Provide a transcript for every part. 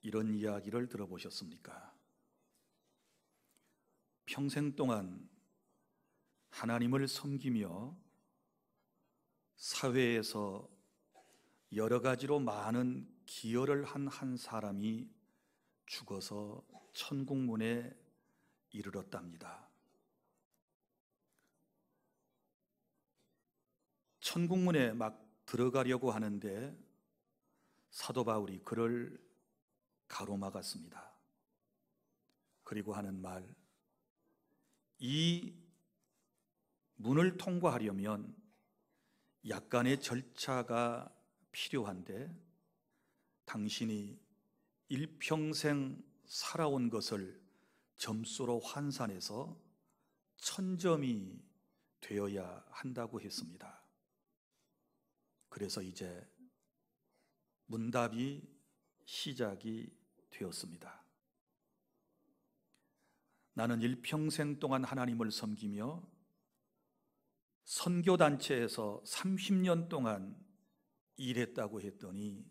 이런 이야기를 들어보셨습니까? 평생 동안 하나님을 섬기며 사회에서 여러 가지로 많은 기여를 한 사람이 죽어서 천국문에 이르렀답니다. 천국문에 막 들어가려고 하는데 사도 바울이 그를 가로막았습니다. 그리고 하는 말, 이 문을 통과하려면 약간의 절차가 필요한데 당신이 일평생 살아온 것을 점수로 환산해서 1000점이 되어야 한다고 했습니다. 그래서 이제 문답이 시작이 되었습니다. 나는 일평생 동안 하나님을 섬기며 선교단체에서 30년 동안 일했다고 했더니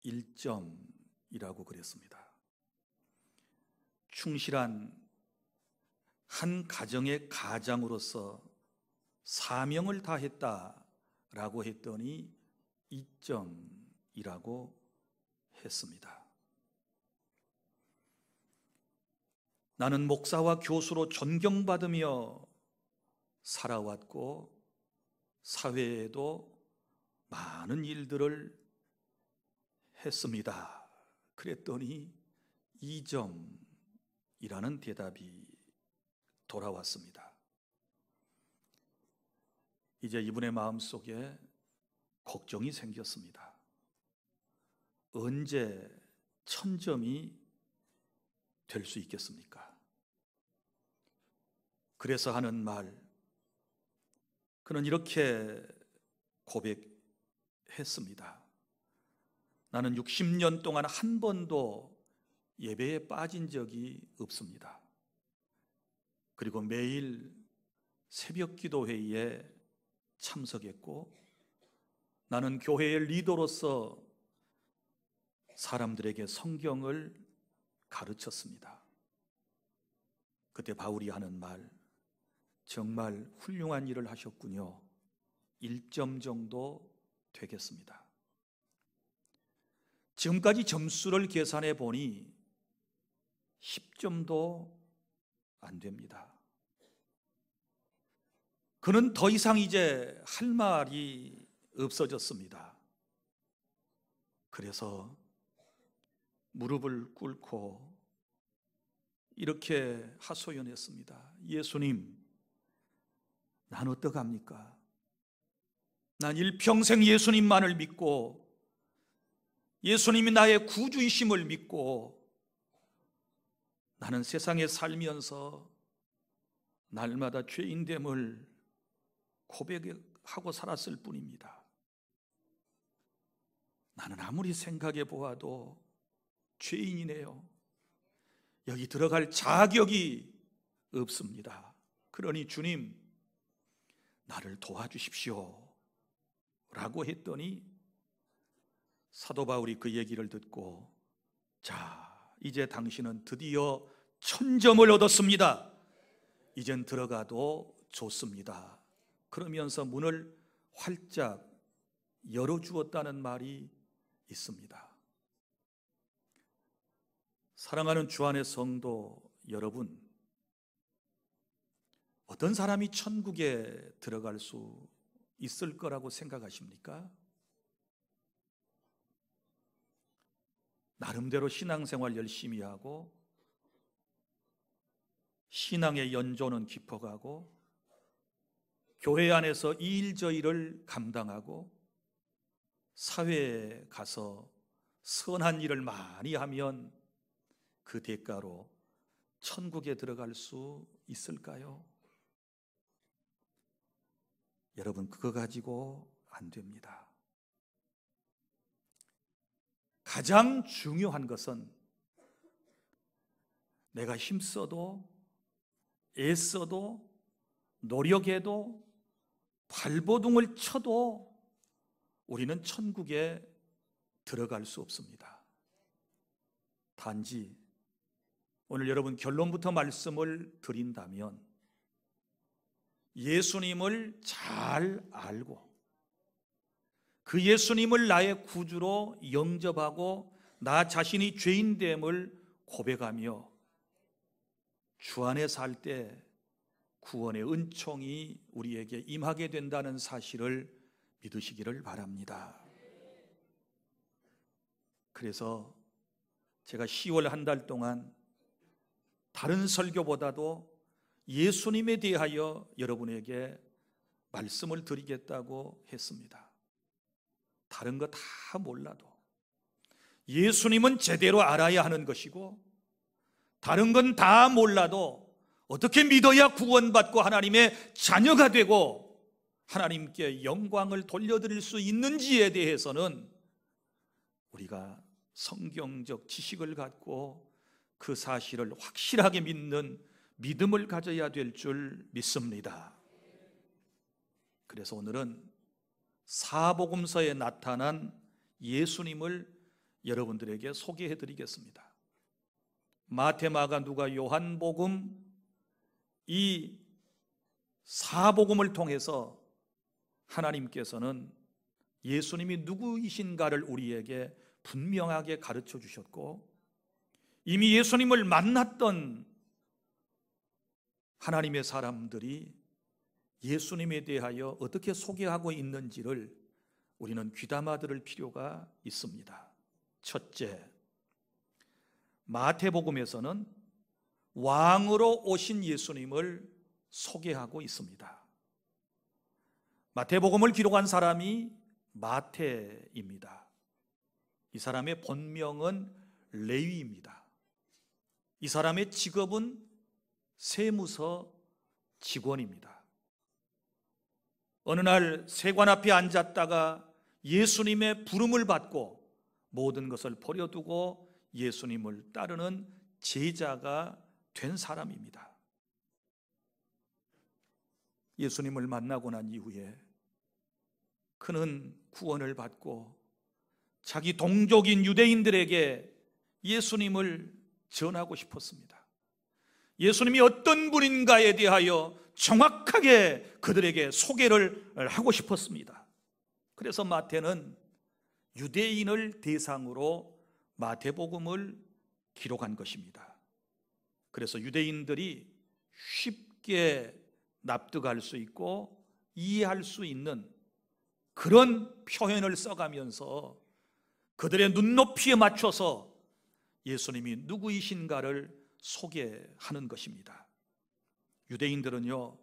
1점이라고 그랬습니다. 충실한 한 가정의 가장으로서 사명을 다했다라고 했더니 2점이라고 했습니다. 나는 목사와 교수로 존경받으며 살아왔고 사회에도 많은 일들을 했습니다. 그랬더니 2점이라는 대답이 돌아왔습니다. 이제 이분의 마음속에 걱정이 생겼습니다. 언제 1000점이 될 수 있겠습니까? 그래서 하는 말, 그는 이렇게 고백했습니다. 나는 60년 동안 한 번도 예배에 빠진 적이 없습니다. 그리고 매일 새벽 기도 회의에 참석했고 나는 교회의 리더로서 사람들에게 성경을 가르쳤습니다. 그때 바울이 하는 말, 정말 훌륭한 일을 하셨군요. 1점 정도 되겠습니다. 지금까지 점수를 계산해 보니 10점도 안 됩니다. 그는 더 이상 이제 할 말이 없어졌습니다. 그래서 무릎을 꿇고 이렇게 하소연했습니다. 예수님, 난 어떡합니까? 난 일평생 예수님만을 믿고 예수님이 나의 구주이심을 믿고 나는 세상에 살면서 날마다 죄인됨을 고백하고 살았을 뿐입니다. 나는 아무리 생각해 보아도 죄인이네요. 여기 들어갈 자격이 없습니다. 그러니 주님, 나를 도와주십시오 라고 했더니 사도 바울이 그 얘기를 듣고, 자, 이제 당신은 드디어 1000점을 얻었습니다. 이젠 들어가도 좋습니다. 그러면서 문을 활짝 열어주었다는 말이 있습니다. 사랑하는 주안의 성도 여러분, 어떤 사람이 천국에 들어갈 수 있을 거라고 생각하십니까? 나름대로 신앙생활 열심히 하고 신앙의 연조는 깊어가고 교회 안에서 이 일 저 일을 감당하고 사회에 가서 선한 일을 많이 하면 그 대가로 천국에 들어갈 수 있을까요? 여러분, 그거 가지고 안 됩니다. 가장 중요한 것은 내가 힘써도 애써도 노력해도 발버둥을 쳐도 우리는 천국에 들어갈 수 없습니다. 단지 오늘 여러분 결론부터 말씀을 드린다면 예수님을 잘 알고 그 예수님을 나의 구주로 영접하고 나 자신이 죄인됨을 고백하며 주 안에 살 때 구원의 은총이 우리에게 임하게 된다는 사실을 믿으시기를 바랍니다. 그래서 제가 10월 한 달 동안 다른 설교보다도 예수님에 대하여 여러분에게 말씀을 드리겠다고 했습니다. 다른 거 다 몰라도 예수님은 제대로 알아야 하는 것이고, 다른 건 다 몰라도 어떻게 믿어야 구원받고 하나님의 자녀가 되고 하나님께 영광을 돌려드릴 수 있는지에 대해서는 우리가 성경적 지식을 갖고 그 사실을 확실하게 믿는 믿음을 가져야 될 줄 믿습니다. 그래서 오늘은 사복음서에 나타난 예수님을 여러분들에게 소개해 드리겠습니다. 마태, 마가, 누가, 요한복음 이 사복음을 통해서 하나님께서는 예수님이 누구이신가를 우리에게 분명하게 가르쳐 주셨고, 이미 예수님을 만났던 하나님의 사람들이 예수님에 대하여 어떻게 소개하고 있는지를 우리는 귀담아 들을 필요가 있습니다. 첫째, 마태복음에서는 왕으로 오신 예수님을 소개하고 있습니다. 마태복음을 기록한 사람이 마태입니다. 이 사람의 본명은 레위입니다. 이 사람의 직업은 세무서 직원입니다. 어느 날 세관 앞에 앉았다가 예수님의 부름을 받고 모든 것을 버려두고 예수님을 따르는 제자가 된 사람입니다. 예수님을 만나고 난 이후에 그는 구원을 받고 자기 동족인 유대인들에게 예수님을 전하고 싶었습니다. 예수님이 어떤 분인가에 대하여 정확하게 그들에게 소개를 하고 싶었습니다. 그래서 마태는 유대인을 대상으로 마태복음을 기록한 것입니다. 그래서 유대인들이 쉽게 납득할 수 있고 이해할 수 있는 그런 표현을 써가면서 그들의 눈높이에 맞춰서 예수님이 누구이신가를 소개하는 것입니다. 유대인들은요,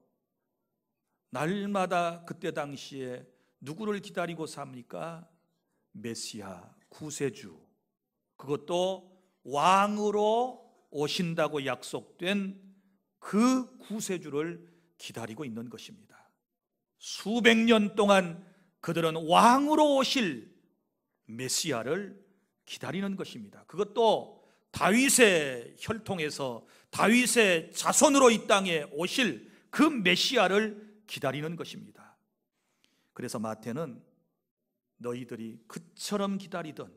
날마다 그때 당시에 누구를 기다리고 삽니까? 메시아, 구세주, 그것도 왕으로 오신다고 약속된 그 구세주를 기다리고 있는 것입니다. 수백 년 동안 그들은 왕으로 오실 메시아를 기다리는 것입니다. 그것도 다윗의 혈통에서 다윗의 자손으로 이 땅에 오실 그 메시아를 기다리는 것입니다. 그래서 마태는 너희들이 그처럼 기다리던,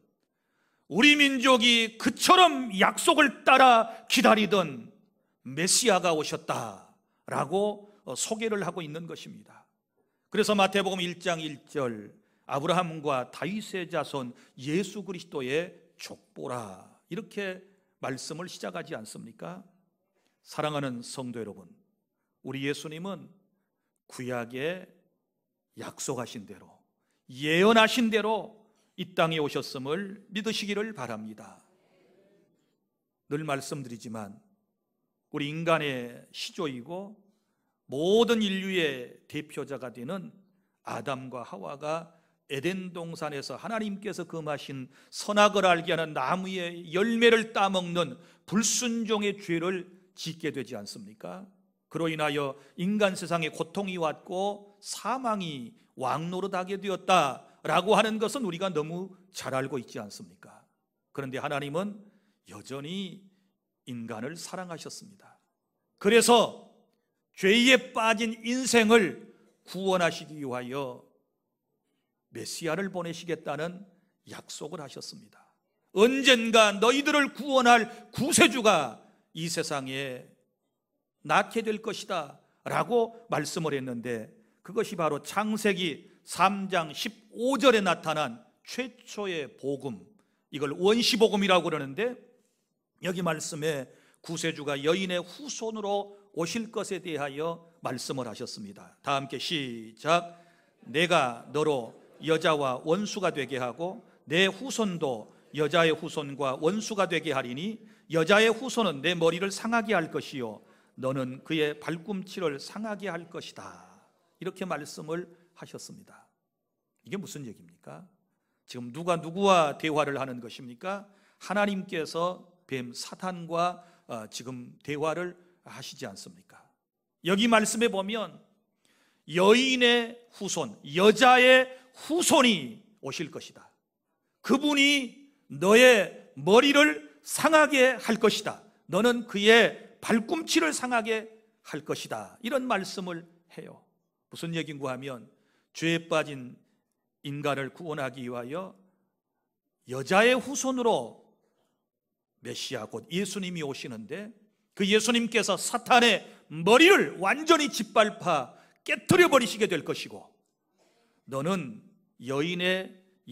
우리 민족이 그처럼 약속을 따라 기다리던 메시아가 오셨다라고 소개를 하고 있는 것입니다. 그래서 마태복음 1장 1절 아브라함과 다윗의 자손 예수 그리스도의 족보라, 이렇게 말씀을 시작하지 않습니까? 사랑하는 성도 여러분, 우리 예수님은 구약에 약속하신 대로, 예언하신 대로 이 땅에 오셨음을 믿으시기를 바랍니다. 늘 말씀드리지만 우리 인간의 시조이고 모든 인류의 대표자가 되는 아담과 하와가 에덴 동산에서 하나님께서 금하신 선악을 알게 하는 나무의 열매를 따먹는 불순종의 죄를 짓게 되지 않습니까? 그로 인하여 인간 세상에 고통이 왔고 사망이 왕노릇하게 되었다라고 하는 것은 우리가 너무 잘 알고 있지 않습니까? 그런데 하나님은 여전히 인간을 사랑하셨습니다. 그래서 죄에 빠진 인생을 구원하시기 위하여 메시아를 보내시겠다는 약속을 하셨습니다. 언젠가 너희들을 구원할 구세주가 이 세상에 낳게 될 것이다 라고 말씀을 했는데, 그것이 바로 창세기 3장 15절에 나타난 최초의 복음, 이걸 원시복음이라고 그러는데, 여기 말씀에 구세주가 여인의 후손으로 오실 것에 대하여 말씀을 하셨습니다. 다 함께 시작. 내가 너로 여자와 원수가 되게 하고 내 후손도 여자의 후손과 원수가 되게 하리니 여자의 후손은 내 머리를 상하게 할 것이요 너는 그의 발꿈치를 상하게 할 것이다. 이렇게 말씀을 하셨습니다. 이게 무슨 얘기입니까? 지금 누가 누구와 대화를 하는 것입니까? 하나님께서 뱀 사탄과 지금 대화를 하시지 않습니까? 여기 말씀에 보면 여인의 후손, 여자의 후손이 오실 것이다. 그분이 너의 머리를 상하게 할 것이다. 너는 그의 발꿈치를 상하게 할 것이다. 이런 말씀을 해요. 무슨 얘기인가 하면 죄에 빠진 인간을 구원하기 위하여 여자의 후손으로 메시아 곧 예수님이 오시는데, 그 예수님께서 사탄의 머리를 완전히 짓밟아 깨트려 버리시게 될 것이고, 너는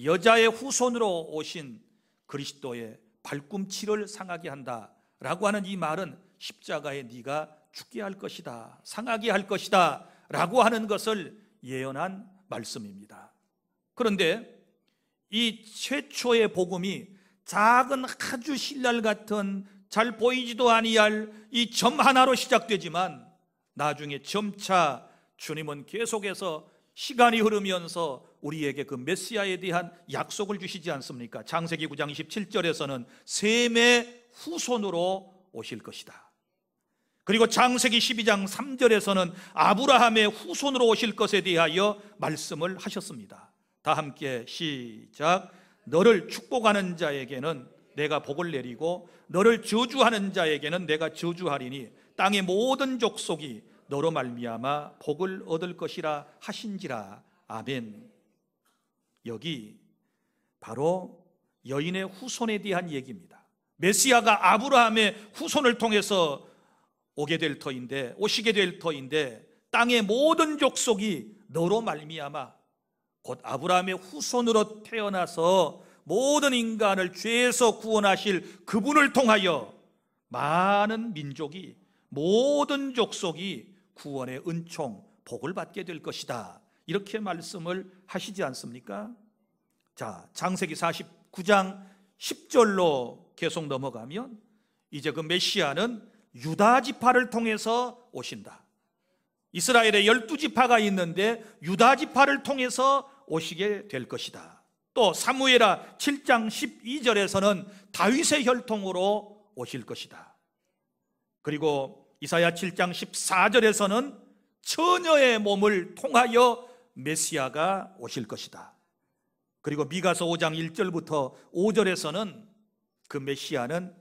여자의 후손으로 오신 그리스도의 발꿈치를 상하게 한다라고 하는 이 말은 십자가에 네가 죽게 할 것이다, 상하게 할 것이다 라고 하는 것을 예언한 말씀입니다. 그런데 이 최초의 복음이 작은 아주 신랄 같은 잘 보이지도 아니할 이 점 하나로 시작되지만, 나중에 점차 주님은 계속해서 시간이 흐르면서 우리에게 그 메시아에 대한 약속을 주시지 않습니까? 창세기 9장 27절에서는 셈의 후손으로 오실 것이다. 그리고 창세기 12장 3절에서는 아브라함의 후손으로 오실 것에 대하여 말씀을 하셨습니다. 다 함께 시작. 너를 축복하는 자에게는 내가 복을 내리고 너를 저주하는 자에게는 내가 저주하리니 땅의 모든 족속이 너로 말미암아 복을 얻을 것이라 하신지라. 아멘. 여기 바로 여인의 후손에 대한 얘기입니다. 메시아가 아브라함의 후손을 통해서 오시게 될 터인데, 땅의 모든 족속이 너로 말미암아, 곧 아브라함의 후손으로 태어나서 모든 인간을 죄에서 구원하실 그분을 통하여 많은 민족이, 모든 족속이 구원의 은총, 복을 받게 될 것이다. 이렇게 말씀을 하시지 않습니까? 자, 창세기 49장 10절로 계속 넘어가면 이제 그 메시아는 유다 지파를 통해서 오신다. 이스라엘에 12지파가 있는데 유다 지파를 통해서 오시게 될 것이다. 또 사무엘하 7장 12절에서는 다윗의 혈통으로 오실 것이다. 그리고 이사야 7장 14절에서는 처녀의 몸을 통하여 메시아가 오실 것이다. 그리고 미가서 5장 1절부터 5절에서는 그 메시아는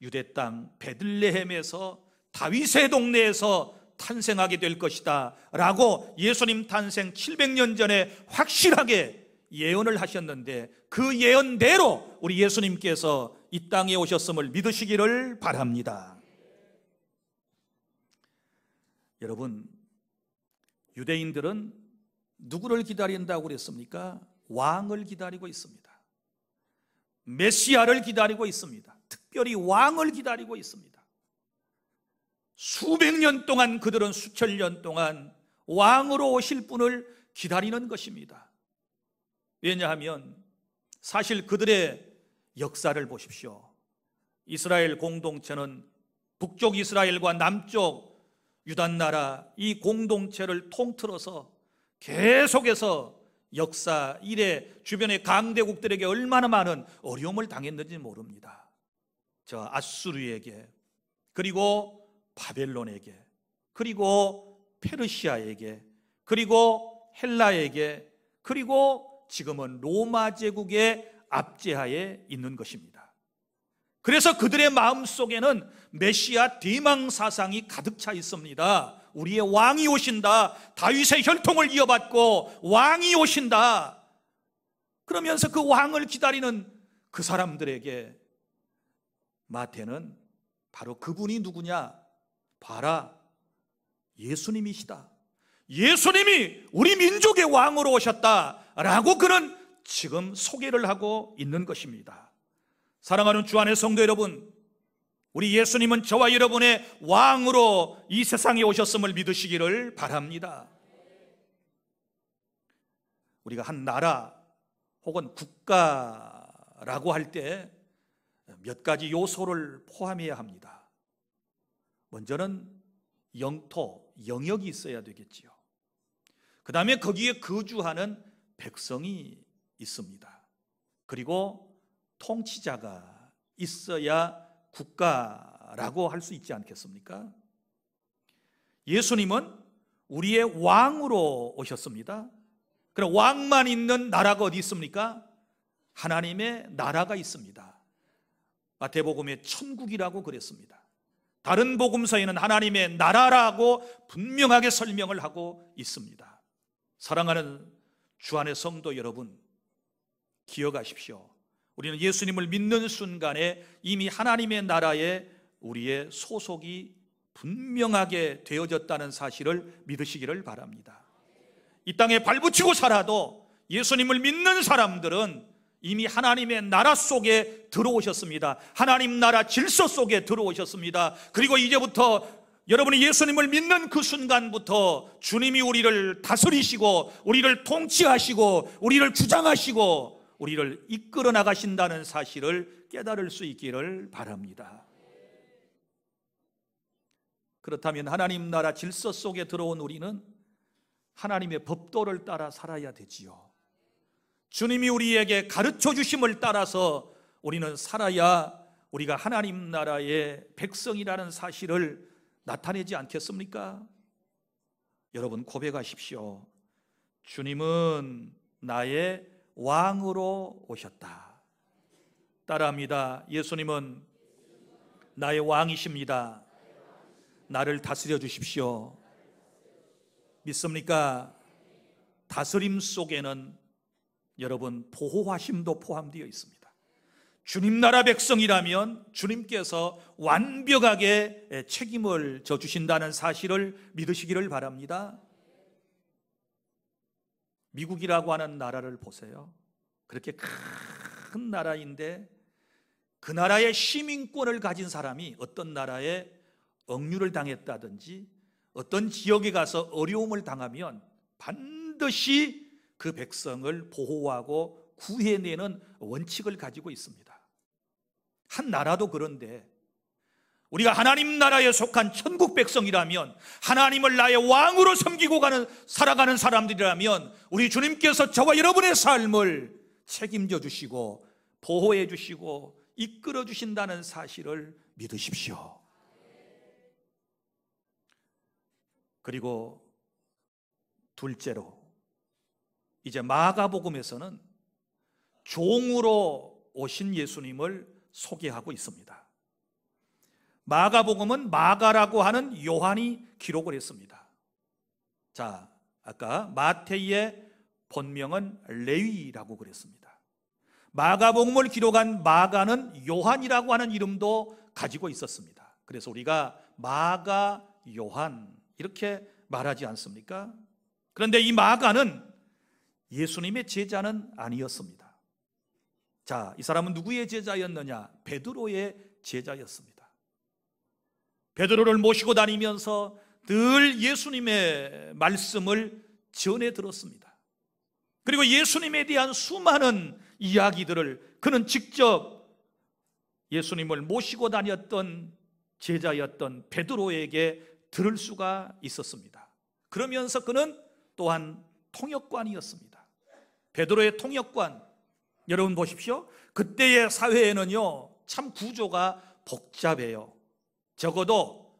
유대 땅 베들레헴에서 다윗의 동네에서 탄생하게 될 것이다 라고 예수님 탄생 700년 전에 확실하게 예언을 하셨는데, 그 예언대로 우리 예수님께서 이 땅에 오셨음을 믿으시기를 바랍니다. 여러분, 유대인들은 누구를 기다린다고 그랬습니까? 왕을 기다리고 있습니다. 메시아를 기다리고 있습니다. 특별히 왕을 기다리고 있습니다. 수백 년 동안, 그들은 수천 년 동안 왕으로 오실 분을 기다리는 것입니다. 왜냐하면 사실 그들의 역사를 보십시오. 이스라엘 공동체는 북쪽 이스라엘과 남쪽 유다나라 이 공동체를 통틀어서 계속해서 역사 이래 주변의 강대국들에게 얼마나 많은 어려움을 당했는지 모릅니다. 저 아수르에게, 그리고 바벨론에게, 그리고 페르시아에게, 그리고 헬라에게, 그리고 지금은 로마 제국의 압제하에 있는 것입니다. 그래서 그들의 마음속에는 메시아 대망 사상이 가득 차 있습니다. 우리의 왕이 오신다, 다윗의 혈통을 이어받고 왕이 오신다. 그러면서 그 왕을 기다리는 그 사람들에게 마태는 바로 그분이 누구냐? 봐라, 예수님이시다. 예수님이 우리 민족의 왕으로 오셨다라고 그는 지금 소개를 하고 있는 것입니다. 사랑하는 주 안의 성도 여러분, 우리 예수님은 저와 여러분의 왕으로 이 세상에 오셨음을 믿으시기를 바랍니다. 우리가 한 나라 혹은 국가라고 할 때 몇 가지 요소를 포함해야 합니다. 먼저는 영토, 영역이 있어야 되겠지요. 그 다음에 거기에 거주하는 백성이 있습니다. 그리고 통치자가 있어야 국가라고 할 수 있지 않겠습니까? 예수님은 우리의 왕으로 오셨습니다. 그럼 왕만 있는 나라가 어디 있습니까? 하나님의 나라가 있습니다. 마태복음에 천국이라고 그랬습니다. 다른 복음서에는 하나님의 나라라고 분명하게 설명을 하고 있습니다. 사랑하는 주 안의 성도 여러분, 기억하십시오. 우리는 예수님을 믿는 순간에 이미 하나님의 나라에 우리의 소속이 분명하게 되어졌다는 사실을 믿으시기를 바랍니다. 이 땅에 발붙이고 살아도 예수님을 믿는 사람들은 이미 하나님의 나라 속에 들어오셨습니다. 하나님 나라 질서 속에 들어오셨습니다. 그리고 이제부터 여러분이 예수님을 믿는 그 순간부터 주님이 우리를 다스리시고 우리를 통치하시고 우리를 주장하시고 우리를 이끌어 나가신다는 사실을 깨달을 수 있기를 바랍니다. 그렇다면 하나님 나라 질서 속에 들어온 우리는 하나님의 법도를 따라 살아야 되지요. 주님이 우리에게 가르쳐 주심을 따라서 우리는 살아야 우리가 하나님 나라의 백성이라는 사실을 나타내지 않겠습니까? 여러분 고백하십시오. 주님은 나의 왕으로 오셨다. 따라합니다. 예수님은 나의 왕이십니다. 나를 다스려 주십시오. 믿습니까? 다스림 속에는 여러분 보호하심도 포함되어 있습니다. 주님 나라 백성이라면 주님께서 완벽하게 책임을 져주신다는 사실을 믿으시기를 바랍니다. 미국이라고 하는 나라를 보세요. 그렇게 큰 나라인데 그 나라의 시민권을 가진 사람이 어떤 나라에 억류를 당했다든지 어떤 지역에 가서 어려움을 당하면 반드시 그 백성을 보호하고 구해내는 원칙을 가지고 있습니다. 한 나라도 그런데 우리가 하나님 나라에 속한 천국 백성이라면, 하나님을 나의 왕으로 섬기고 살아가는 사람들이라면 우리 주님께서 저와 여러분의 삶을 책임져 주시고 보호해 주시고 이끌어 주신다는 사실을 믿으십시오. 그리고 둘째로, 이제 마가복음에서는 종으로 오신 예수님을 소개하고 있습니다. 마가복음은 마가라고 하는 요한이 기록을 했습니다. 자, 아까 마태의 본명은 레위라고 그랬습니다. 마가복음을 기록한 마가는 요한이라고 하는 이름도 가지고 있었습니다. 그래서 우리가 마가 요한 이렇게 말하지 않습니까? 그런데 이 마가는 예수님의 제자는 아니었습니다. 자, 이 사람은 누구의 제자였느냐? 베드로의 제자였습니다. 베드로를 모시고 다니면서 늘 예수님의 말씀을 전해 들었습니다. 그리고 예수님에 대한 수많은 이야기들을 그는 직접 예수님을 모시고 다녔던 제자였던 베드로에게 들을 수가 있었습니다. 그러면서 그는 또한 통역관이었습니다. 베드로의 통역관, 여러분 보십시오. 그때의 사회에는요 참 구조가 복잡해요. 적어도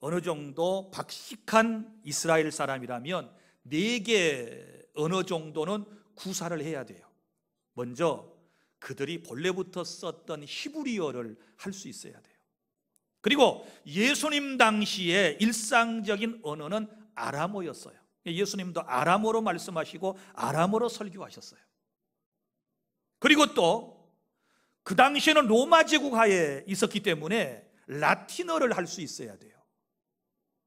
어느 정도 박식한 이스라엘 사람이라면 4개 언어 정도는 구사를 해야 돼요. 먼저 그들이 본래부터 썼던 히브리어를 할 수 있어야 돼요. 그리고 예수님 당시에 일상적인 언어는 아람어였어요. 예수님도 아람어로 말씀하시고 아람어로 설교하셨어요. 그리고 또 그 당시에는 로마 제국 하에 있었기 때문에 라틴어를 할 수 있어야 돼요.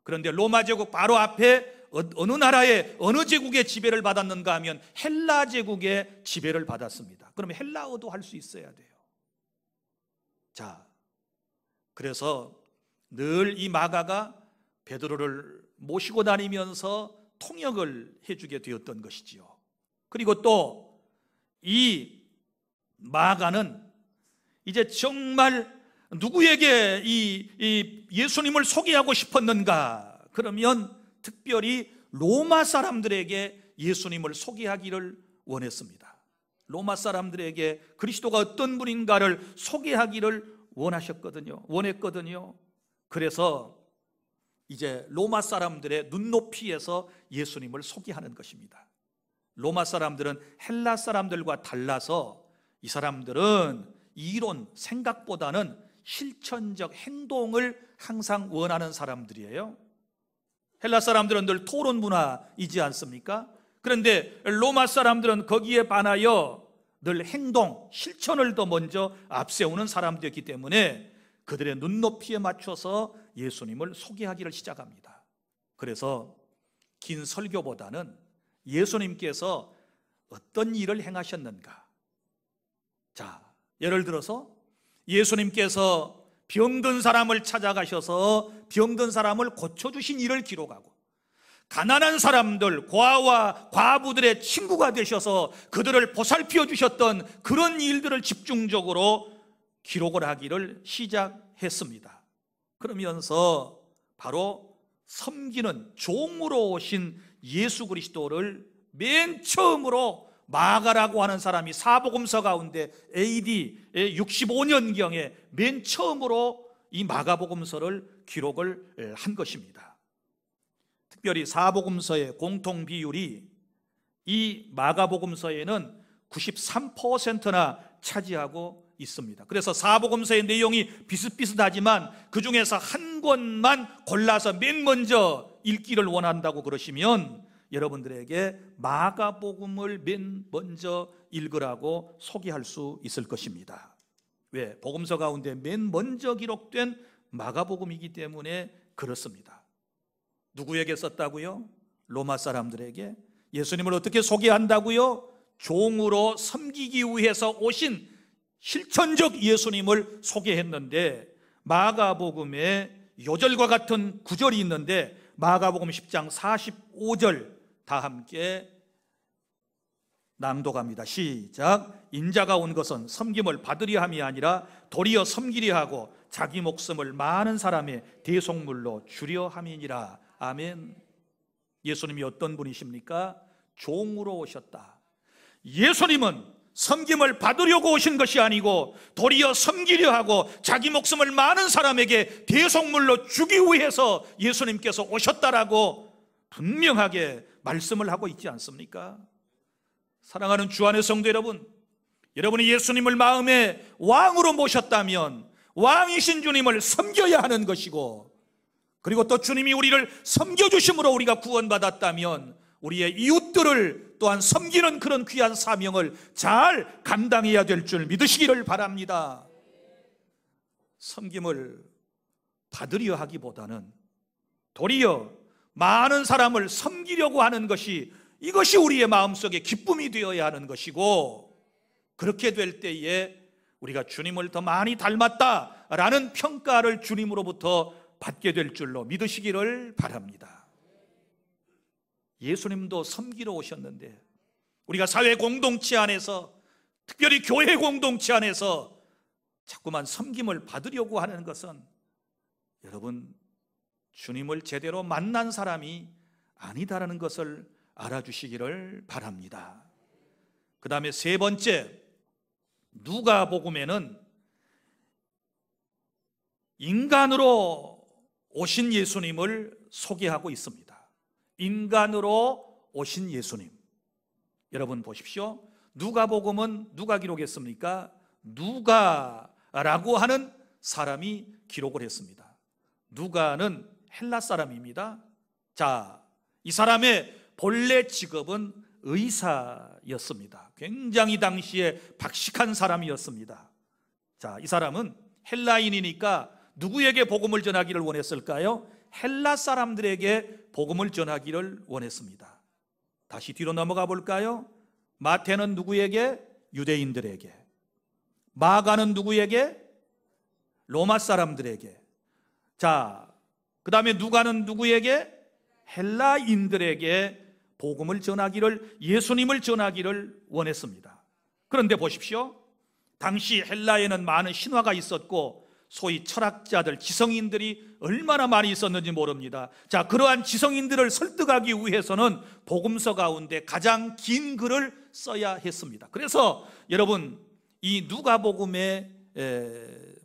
그런데 로마 제국 바로 앞에 어느 나라의 어느 제국의 지배를 받았는가 하면 헬라 제국의 지배를 받았습니다. 그러면 헬라어도 할 수 있어야 돼요. 자, 그래서 늘 이 마가가 베드로를 모시고 다니면서 통역을 해주게 되었던 것이지요. 그리고 또 이 마가는 이제 정말 누구에게 이 예수님을 소개하고 싶었는가? 그러면 특별히 로마 사람들에게 예수님을 소개하기를 원했습니다. 로마 사람들에게 그리스도가 어떤 분인가를 소개하기를 원했거든요. 그래서 이제 로마 사람들의 눈높이에서 예수님을 소개하는 것입니다. 로마 사람들은 헬라 사람들과 달라서 이 사람들은 이론, 생각보다는 실천적 행동을 항상 원하는 사람들이에요. 헬라 사람들은 늘 토론 문화이지 않습니까? 그런데 로마 사람들은 거기에 반하여 늘 행동, 실천을 더 먼저 앞세우는 사람들이었기 때문에 그들의 눈높이에 맞춰서 예수님을 소개하기를 시작합니다. 그래서 긴 설교보다는 예수님께서 어떤 일을 행하셨는가? 자, 예를 들어서 예수님께서 병든 사람을 찾아가셔서 병든 사람을 고쳐주신 일을 기록하고, 가난한 사람들, 고아와 과부들의 친구가 되셔서 그들을 보살펴 주셨던 그런 일들을 집중적으로 기록을 하기를 시작했습니다. 그러면서 바로 섬기는 종으로 오신 예수 그리스도를 맨 처음으로 마가라고 하는 사람이 사복음서 가운데 AD 65년경에 맨 처음으로 이 마가복음서를 기록을 한 것입니다. 특별히 사복음서의 공통 비율이 이 마가복음서에는 93%나 차지하고 있습니다. 그래서 사복음서의 내용이 비슷비슷하지만 그 중에서 한 권만 골라서 맨 먼저 읽기를 원한다고 그러시면 여러분들에게 마가복음을 맨 먼저 읽으라고 소개할 수 있을 것입니다. 왜? 복음서 가운데 맨 먼저 기록된 마가복음이기 때문에 그렇습니다. 누구에게 썼다고요? 로마 사람들에게. 예수님을 어떻게 소개한다고요? 종으로 섬기기 위해서 오신 실천적 예수님을 소개했는데, 마가복음에 요절과 같은 구절이 있는데 마가복음 10장 45절 다 함께 낭독합니다. 시작. 인자가 온 것은 섬김을 받으려 함이 아니라 도리어 섬기려 하고 자기 목숨을 많은 사람의 대속물로 주려 함이니라. 아멘. 예수님이 어떤 분이십니까? 종으로 오셨다. 예수님은 섬김을 받으려고 오신 것이 아니고 도리어 섬기려 하고 자기 목숨을 많은 사람에게 대속물로 주기 위해서 예수님께서 오셨다라고 분명하게 말씀을 하고 있지 않습니까? 사랑하는 주 안의 성도 여러분, 여러분이 예수님을 마음의 왕으로 모셨다면 왕이신 주님을 섬겨야 하는 것이고, 그리고 또 주님이 우리를 섬겨주심으로 우리가 구원받았다면 우리의 이웃들을 또한 섬기는 그런 귀한 사명을 잘 감당해야 될 줄 믿으시기를 바랍니다. 섬김을 받으려 하기보다는 도리어 많은 사람을 섬기려고 하는 것이, 이것이 우리의 마음속에 기쁨이 되어야 하는 것이고, 그렇게 될 때에 우리가 주님을 더 많이 닮았다라는 평가를 주님으로부터 받게 될 줄로 믿으시기를 바랍니다. 예수님도 섬기러 오셨는데 우리가 사회 공동체 안에서, 특별히 교회 공동체 안에서 자꾸만 섬김을 받으려고 하는 것은 여러분, 주님을 제대로 만난 사람이 아니다라는 것을 알아주시기를 바랍니다. 그 다음에 세 번째, 누가복음에는 인간으로 오신 예수님을 소개하고 있습니다. 인간으로 오신 예수님. 여러분 보십시오. 누가복음은 누가 기록했습니까? 누가라고 하는 사람이 기록을 했습니다. 누가는 헬라 사람입니다. 자, 이 사람의 본래 직업은 의사였습니다. 굉장히 당시에 박식한 사람이었습니다. 자, 이 사람은 헬라인이니까 누구에게 복음을 전하기를 원했을까요? 헬라 사람들에게 복음을 전하기를 원했습니다. 다시 뒤로 넘어가 볼까요? 마태는 누구에게? 유대인들에게. 마가는 누구에게? 로마 사람들에게. 자, 그 다음에 누가는 누구에게? 헬라인들에게 복음을 전하기를, 예수님을 전하기를 원했습니다. 그런데 보십시오. 당시 헬라에는 많은 신화가 있었고 소위 철학자들, 지성인들이 얼마나 많이 있었는지 모릅니다. 자, 그러한 지성인들을 설득하기 위해서는 복음서 가운데 가장 긴 글을 써야 했습니다. 그래서 여러분, 이 누가복음의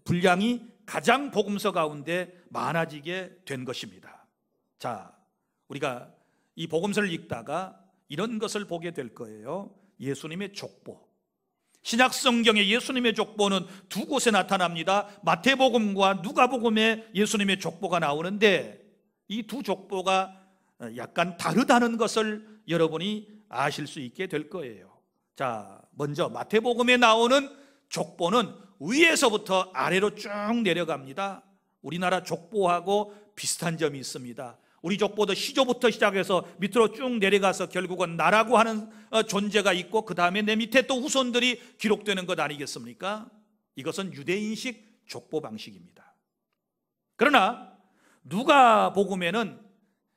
분량이 가장 복음서 가운데 많아지게 된 것입니다. 자, 우리가 이 복음서를 읽다가 이런 것을 보게 될 거예요. 예수님의 족보. 신약 성경에 예수님의 족보는 두 곳에 나타납니다. 마태복음과 누가복음에 예수님의 족보가 나오는데 이 두 족보가 약간 다르다는 것을 여러분이 아실 수 있게 될 거예요. 자, 먼저 마태복음에 나오는 족보는 위에서부터 아래로 쭉 내려갑니다. 우리나라 족보하고 비슷한 점이 있습니다. 우리 족보도 시조부터 시작해서 밑으로 쭉 내려가서 결국은 나라고 하는 존재가 있고 그 다음에 내 밑에 또 후손들이 기록되는 것 아니겠습니까? 이것은 유대인식 족보 방식입니다. 그러나 누가복음에는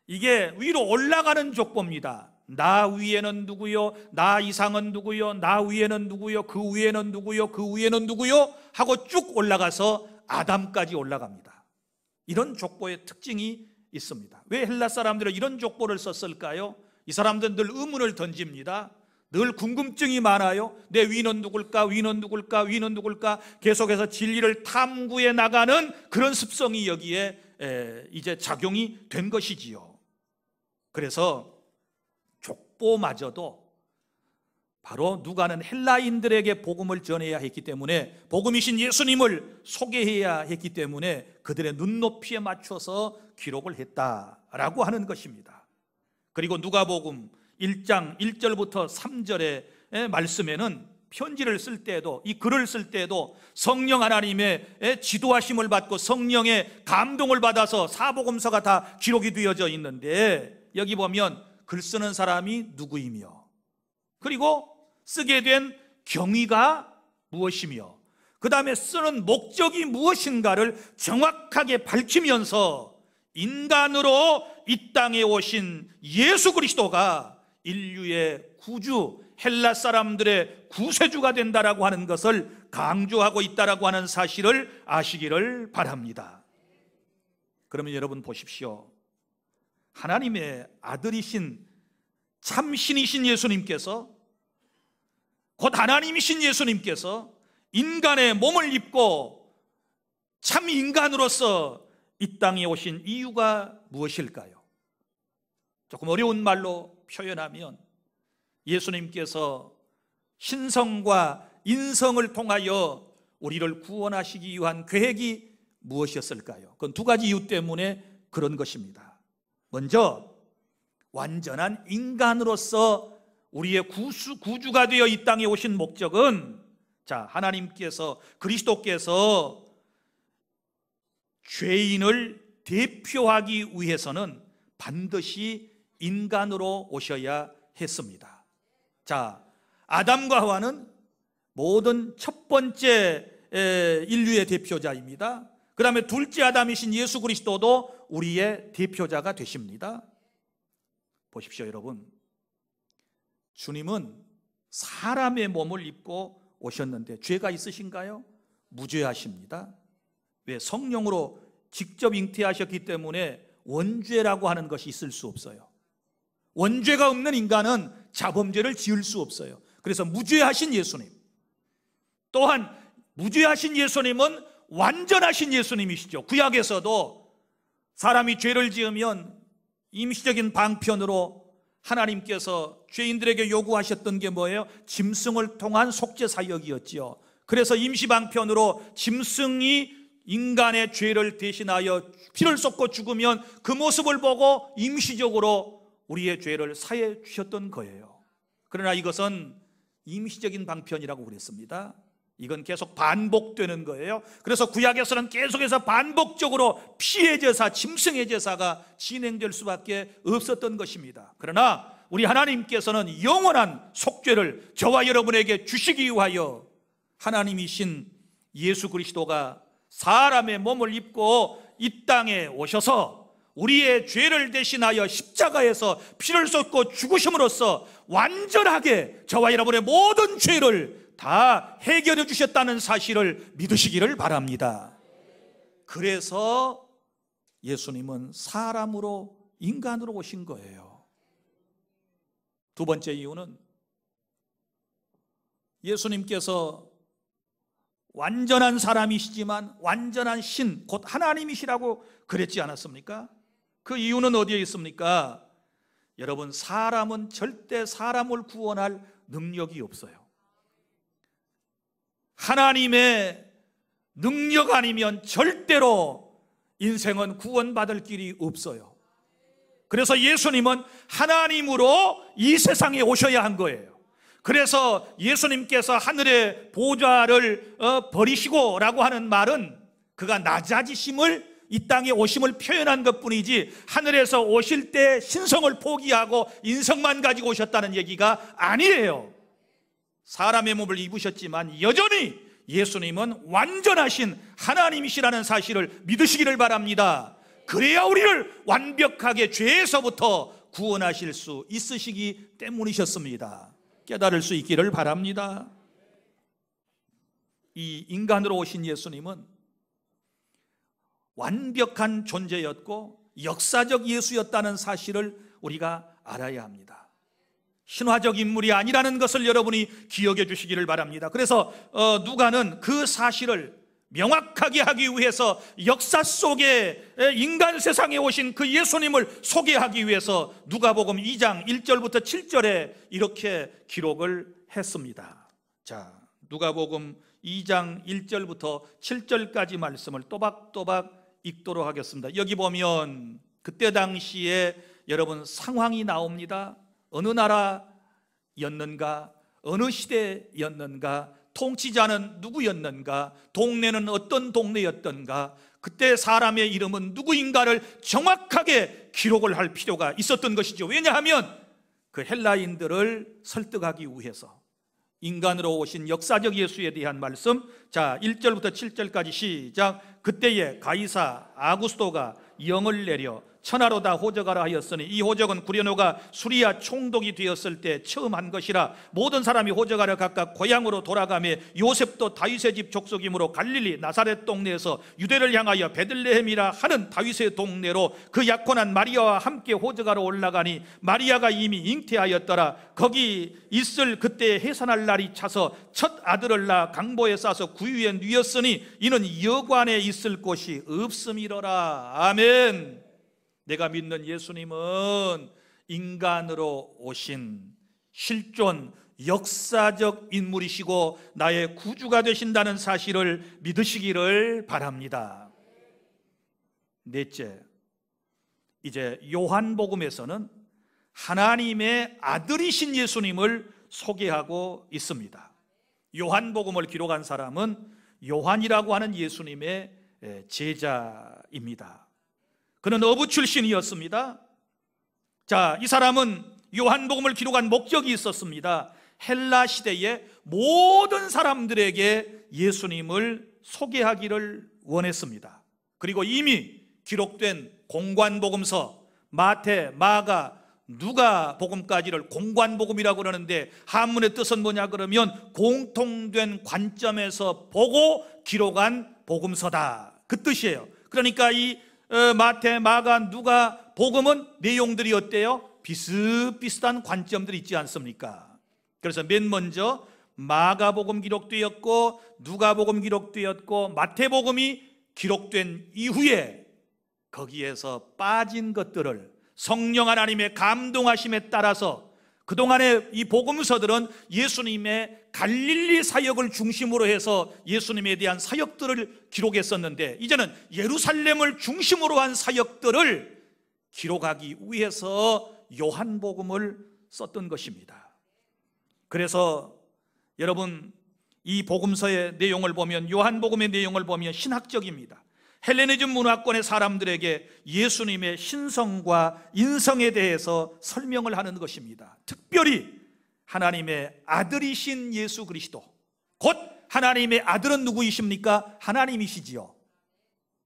이게 위로 올라가는 족보입니다. 나 위에는 누구요? 나 이상은 누구요? 나 위에는 누구요? 그 위에는 누구요? 그 위에는 누구요? 하고 쭉 올라가서 아담까지 올라갑니다. 이런 족보의 특징이 있습니다. 왜 헬라 사람들은 이런 족보를 썼을까요? 이 사람들은 늘 의문을 던집니다. 늘 궁금증이 많아요. 내 위는 누굴까? 위는 누굴까? 위는 누굴까? 계속해서 진리를 탐구해 나가는 그런 습성이 여기에 이제 작용이 된 것이지요. 그래서 족보마저도 바로 누가는 헬라인들에게 복음을 전해야 했기 때문에, 복음이신 예수님을 소개해야 했기 때문에 그들의 눈높이에 맞춰서 기록을 했다라고 하는 것입니다. 그리고 누가복음 1장 1절부터 3절의 말씀에는 편지를 쓸 때에도, 이 글을 쓸 때에도 성령 하나님의 지도하심을 받고 성령의 감동을 받아서 사복음서가 다 기록이 되어져 있는데, 여기 보면 글 쓰는 사람이 누구이며, 그리고 쓰게 된 경위가 무엇이며, 그 다음에 쓰는 목적이 무엇인가를 정확하게 밝히면서 인간으로 이 땅에 오신 예수 그리스도가 인류의 구주, 헬라 사람들의 구세주가 된다라고 하는 것을 강조하고 있다라고 하는 사실을 아시기를 바랍니다. 그러면 여러분 보십시오. 하나님의 아들이신 참신이신 예수님께서, 곧 하나님이신 예수님께서 인간의 몸을 입고 참 인간으로서 이 땅에 오신 이유가 무엇일까요? 조금 어려운 말로 표현하면 예수님께서 신성과 인성을 통하여 우리를 구원하시기 위한 계획이 무엇이었을까요? 그건 두 가지 이유 때문에 그런 것입니다. 먼저 완전한 인간으로서 우리의 구주가 되어 이 땅에 오신 목적은, 자, 하나님께서, 그리스도께서 죄인을 대표하기 위해서는 반드시 인간으로 오셔야 했습니다. 자, 아담과 하와는 모든 첫 번째 인류의 대표자입니다. 그 다음에 둘째 아담이신 예수 그리스도도 우리의 대표자가 되십니다. 보십시오, 여러분. 주님은 사람의 몸을 입고 오셨는데 죄가 있으신가요? 무죄하십니다. 왜? 성령으로 직접 잉태하셨기 때문에 원죄라고 하는 것이 있을 수 없어요. 원죄가 없는 인간은 자범죄를 지을 수 없어요. 그래서 무죄하신 예수님, 또한 무죄하신 예수님은 완전하신 예수님이시죠. 구약에서도 사람이 죄를 지으면 임시적인 방편으로 하나님께서 죄인들에게 요구하셨던 게 뭐예요? 짐승을 통한 속죄 사역이었지요. 그래서 임시방편으로 짐승이 인간의 죄를 대신하여 피를 쏟고 죽으면 그 모습을 보고 임시적으로 우리의 죄를 사해 주셨던 거예요. 그러나 이것은 임시적인 방편이라고 그랬습니다. 이건 계속 반복되는 거예요. 그래서 구약에서는 계속해서 반복적으로 피의 제사, 짐승의 제사가 진행될 수밖에 없었던 것입니다. 그러나 우리 하나님께서는 영원한 속죄를 저와 여러분에게 주시기 위하여 하나님이신 예수 그리스도가 사람의 몸을 입고 이 땅에 오셔서 우리의 죄를 대신하여 십자가에서 피를 쏟고 죽으심으로써 완전하게 저와 여러분의 모든 죄를 다 해결해 주셨다는 사실을 믿으시기를 바랍니다. 그래서 예수님은 사람으로, 인간으로 오신 거예요. 두 번째 이유는 예수님께서 완전한 사람이시지만 완전한 신, 곧 하나님이시라고 그랬지 않았습니까? 그 이유는 어디에 있습니까? 여러분, 사람은 절대 사람을 구원할 능력이 없어요. 하나님의 능력 아니면 절대로 인생은 구원받을 길이 없어요. 그래서 예수님은 하나님으로 이 세상에 오셔야 한 거예요. 그래서 예수님께서 하늘의 보좌를 버리시고 라고 하는 말은 그가 낮아지심을, 이 땅에 오심을 표현한 것뿐이지 하늘에서 오실 때 신성을 포기하고 인성만 가지고 오셨다는 얘기가 아니에요. 사람의 몸을 입으셨지만 여전히 예수님은 완전하신 하나님이시라는 사실을 믿으시기를 바랍니다. 그래야 우리를 완벽하게 죄에서부터 구원하실 수 있으시기 때문이셨습니다. 깨달을 수 있기를 바랍니다. 이 인간으로 오신 예수님은 완벽한 존재였고 역사적 예수였다는 사실을 우리가 알아야 합니다. 신화적 인물이 아니라는 것을 여러분이 기억해 주시기를 바랍니다. 그래서 누가는 그 사실을 명확하게 하기 위해서 역사 속에 인간 세상에 오신 그 예수님을 소개하기 위해서 누가복음 2장 1절부터 7절에 이렇게 기록을 했습니다. 자, 누가복음 2장 1절부터 7절까지 말씀을 또박또박 읽도록 하겠습니다. 여기 보면 그때 당시에 여러분 상황이 나옵니다. 어느 나라였는가, 어느 시대였는가, 통치자는 누구였는가, 동네는 어떤 동네였던가, 그때 사람의 이름은 누구인가를 정확하게 기록을 할 필요가 있었던 것이죠. 왜냐하면 그 헬라인들을 설득하기 위해서. 인간으로 오신 역사적 예수에 대한 말씀, 자 1절부터 7절까지 시작. 그때에 가이사 아구스토가 영을 내려 천하로 다 호적하라 하였으니 이 호적은 구레노가 수리아 총독이 되었을 때 처음 한 것이라. 모든 사람이 호적하려 각각 고향으로 돌아가며 요셉도 다윗의 집 족속이므로 갈릴리 나사렛 동네에서 유대를 향하여 베들레헴이라 하는 다윗의 동네로 그 약혼한 마리아와 함께 호적하러 올라가니 마리아가 이미 잉태하였더라. 거기 있을 그때 해산할 날이 차서 첫 아들을 낳아 강보에 싸서 구유에 누였으니 이는 여관에 있을 곳이 없음이로라. 아멘. 내가 믿는 예수님은 인간으로 오신 실존 역사적 인물이시고 나의 구주가 되신다는 사실을 믿으시기를 바랍니다. 넷째, 이제 요한복음에서는 하나님의 아들이신 예수님을 소개하고 있습니다. 요한복음을 기록한 사람은 요한이라고 하는 예수님의 제자입니다. 그는 어부 출신이었습니다. 자, 이 사람은 요한복음을 기록한 목적이 있었습니다. 헬라 시대의 모든 사람들에게 예수님을 소개하기를 원했습니다. 그리고 이미 기록된 공관복음서, 마태, 마가, 누가 복음까지를 공관복음이라고 그러는데 한문의 뜻은 뭐냐 그러면 공통된 관점에서 보고 기록한 복음서다, 그 뜻이에요. 그러니까 이 마태, 마가, 누가 복음은 내용들이 어때요? 비슷비슷한 관점들이 있지 않습니까? 그래서 맨 먼저 마가복음 기록되었고 누가복음 기록되었고 마태복음이 기록된 이후에 거기에서 빠진 것들을 성령 하나님의 감동하심에 따라서 그동안의 이 복음서들은 예수님의 갈릴리 사역을 중심으로 해서 예수님에 대한 사역들을 기록했었는데 이제는 예루살렘을 중심으로 한 사역들을 기록하기 위해서 요한복음을 썼던 것입니다. 그래서 여러분, 이 복음서의 내용을 보면, 요한복음의 내용을 보면 신학적입니다. 헬레니즘 문화권의 사람들에게 예수님의 신성과 인성에 대해서 설명을 하는 것입니다. 특별히 하나님의 아들이신 예수 그리스도, 곧 하나님의 아들은 누구이십니까? 하나님이시지요.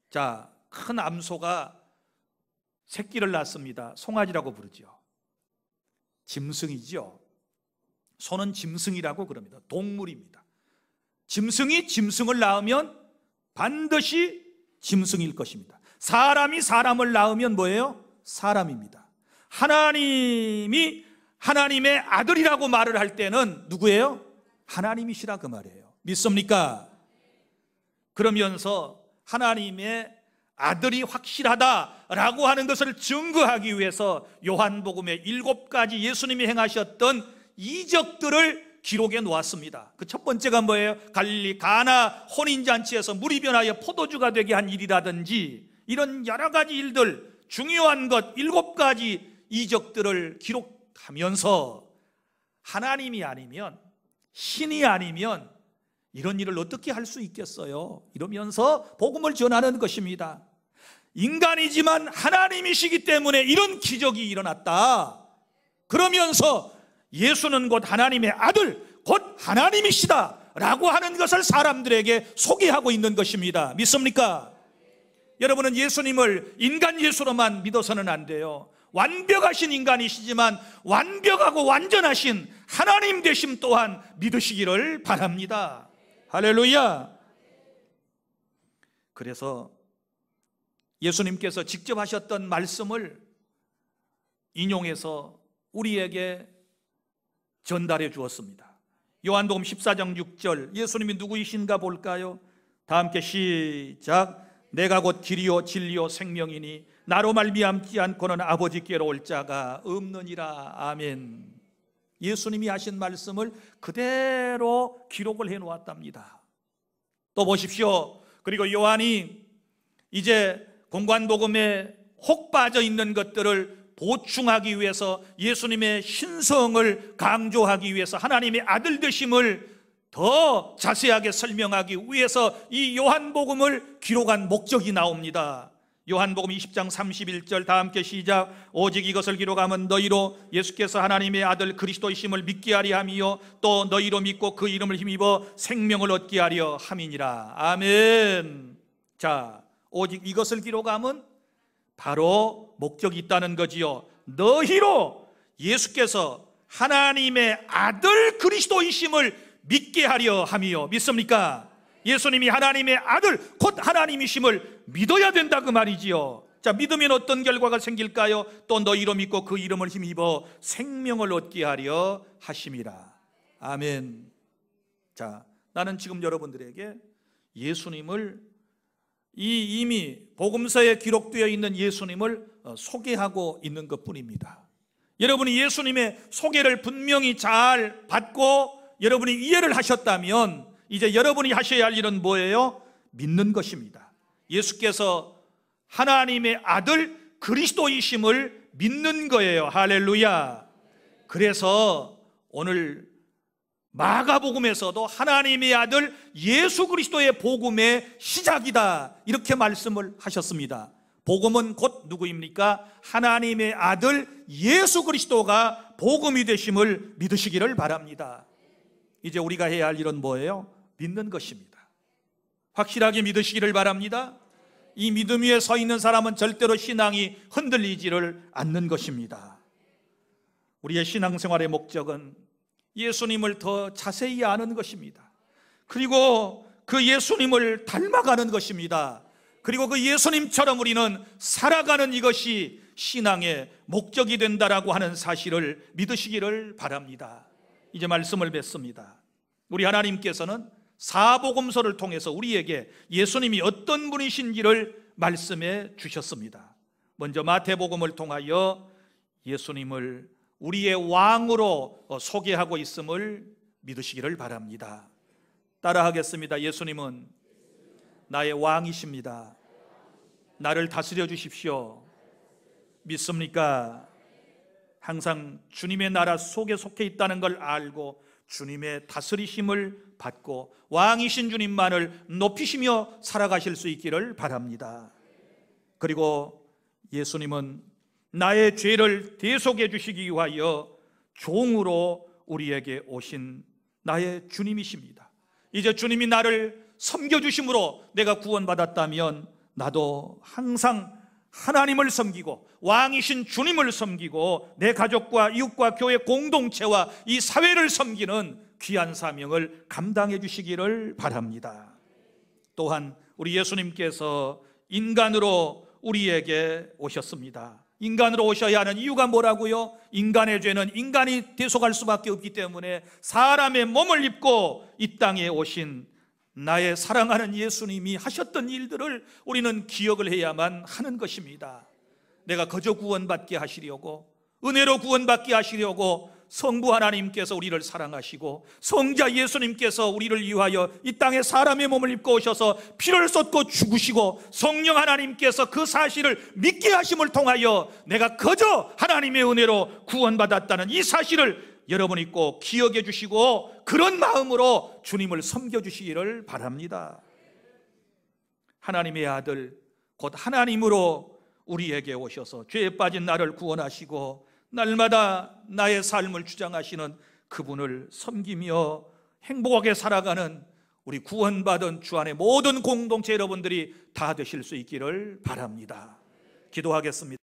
자, 큰 암소가 새끼를 낳습니다. 송아지라고 부르죠. 짐승이죠. 소는 짐승이라고 그럽니다. 동물입니다. 짐승이 짐승을 낳으면 반드시 짐승일 것입니다. 사람이 사람을 낳으면 뭐예요? 사람입니다. 하나님이 하나님의 아들이라고 말을 할 때는 누구예요? 하나님이시라 그 말이에요. 믿습니까? 그러면서 하나님의 아들이 확실하다라고 하는 것을 증거하기 위해서 요한복음의 7가지 예수님이 행하셨던 이적들을 기록해 놓았습니다. 그 첫 번째가 뭐예요? 갈릴리 가나 혼인잔치에서 물이 변하여 포도주가 되게 한 일이라든지, 이런 여러 가지 일들, 중요한 것 7가지 이적들을 기록하면서 하나님이 아니면, 신이 아니면 이런 일을 어떻게 할 수 있겠어요? 이러면서 복음을 전하는 것입니다. 인간이지만 하나님이시기 때문에 이런 기적이 일어났다. 그러면서 예수는 곧 하나님의 아들, 곧 하나님이시다 라고 하는 것을 사람들에게 소개하고 있는 것입니다. 믿습니까? 여러분은 예수님을 인간 예수로만 믿어서는 안 돼요. 완벽하신 인간이시지만 완벽하고 완전하신 하나님 되심 또한 믿으시기를 바랍니다. 할렐루야. 그래서 예수님께서 직접 하셨던 말씀을 인용해서 우리에게 전달해 주었습니다. 요한복음 14장 6절, 예수님이 누구이신가 볼까요? 다 함께 시작. 내가 곧 길이요 진리요 생명이니 나로 말미암지 않고는 아버지께로 올 자가 없느니라. 아멘. 예수님이 하신 말씀을 그대로 기록을 해 놓았답니다. 또 보십시오. 그리고 요한이 이제 공관복음에 혹 빠져 있는 것들을 보충하기 위해서, 예수님의 신성을 강조하기 위해서, 하나님의 아들 되심을 더 자세하게 설명하기 위해서 이 요한복음을 기록한 목적이 나옵니다. 요한복음 20장 31절 다 함께 시작. 오직 이것을 기록하면 너희로 예수께서 하나님의 아들 그리스도이심을 믿게 하려 함이요 또 너희로 믿고 그 이름을 힘입어 생명을 얻게 하려 함이니라. 아멘. 자, 오직 이것을 기록하면 바로 목적이 있다는 거지요. 너희로 예수께서 하나님의 아들 그리스도이심을 믿게 하려 함이요. 믿습니까? 예수님이 하나님의 아들 곧 하나님이심을 믿어야 된다 그 말이지요. 자, 믿으면 어떤 결과가 생길까요? 또 너희로 믿고 그 이름을 힘입어 생명을 얻게 하려 하심이라. 아멘. 자, 나는 지금 여러분들에게 예수님을, 이미 복음서에 기록되어 있는 예수님을 소개하고 있는 것뿐입니다. 여러분이 예수님의 소개를 분명히 잘 받고 여러분이 이해를 하셨다면 이제 여러분이 하셔야 할 일은 뭐예요? 믿는 것입니다. 예수께서 하나님의 아들 그리스도이심을 믿는 거예요. 할렐루야. 그래서 오늘 마가복음에서도 하나님의 아들 예수 그리스도의 복음의 시작이다 이렇게 말씀을 하셨습니다. 복음은 곧 누구입니까? 하나님의 아들 예수 그리스도가 복음이 되심을 믿으시기를 바랍니다. 이제 우리가 해야 할 일은 뭐예요? 믿는 것입니다. 확실하게 믿으시기를 바랍니다. 이 믿음 위에 서 있는 사람은 절대로 신앙이 흔들리지를 않는 것입니다. 우리의 신앙생활의 목적은 예수님을 더 자세히 아는 것입니다. 그리고 그 예수님을 닮아가는 것입니다. 그리고 그 예수님처럼 우리는 살아가는 이것이 신앙의 목적이 된다라고 하는 사실을 믿으시기를 바랍니다. 이제 말씀을 맺습니다. 우리 하나님께서는 사복음서를 통해서 우리에게 예수님이 어떤 분이신지를 말씀해 주셨습니다. 먼저 마태복음을 통하여 예수님을 우리의 왕으로 소개하고 있음을 믿으시기를 바랍니다. 따라하겠습니다. 예수님은 나의 왕이십니다. 나를 다스려 주십시오. 믿습니까? 항상 주님의 나라 속에 속해 있다는 걸 알고 주님의 다스리심을 받고 왕이신 주님만을 높이시며 살아가실 수 있기를 바랍니다. 그리고 예수님은 나의 죄를 대속해 주시기 위하여 종으로 우리에게 오신 나의 주님이십니다. 이제 주님이 나를 섬겨주심으로 내가 구원받았다면 나도 항상 하나님을 섬기고 왕이신 주님을 섬기고 내 가족과 이웃과 교회 공동체와 이 사회를 섬기는 귀한 사명을 감당해 주시기를 바랍니다. 또한 우리 예수님께서 인간으로 우리에게 오셨습니다. 인간으로 오셔야 하는 이유가 뭐라고요? 인간의 죄는 인간이 대속할 수밖에 없기 때문에 사람의 몸을 입고 이 땅에 오신 나의 사랑하는 예수님이 하셨던 일들을 우리는 기억을 해야만 하는 것입니다. 내가 거저 구원받게 하시려고, 은혜로 구원받게 하시려고 성부 하나님께서 우리를 사랑하시고 성자 예수님께서 우리를 위하여 이 땅에 사람의 몸을 입고 오셔서 피를 쏟고 죽으시고 성령 하나님께서 그 사실을 믿게 하심을 통하여 내가 거저 하나님의 은혜로 구원받았다는 이 사실을 여러분이 꼭 기억해 주시고 그런 마음으로 주님을 섬겨주시기를 바랍니다. 하나님의 아들 곧 하나님으로 우리에게 오셔서 죄에 빠진 나를 구원하시고 날마다 나의 삶을 주장하시는 그분을 섬기며 행복하게 살아가는 우리 구원받은 주 안의 모든 공동체 여러분들이 다 되실 수 있기를 바랍니다. 기도하겠습니다.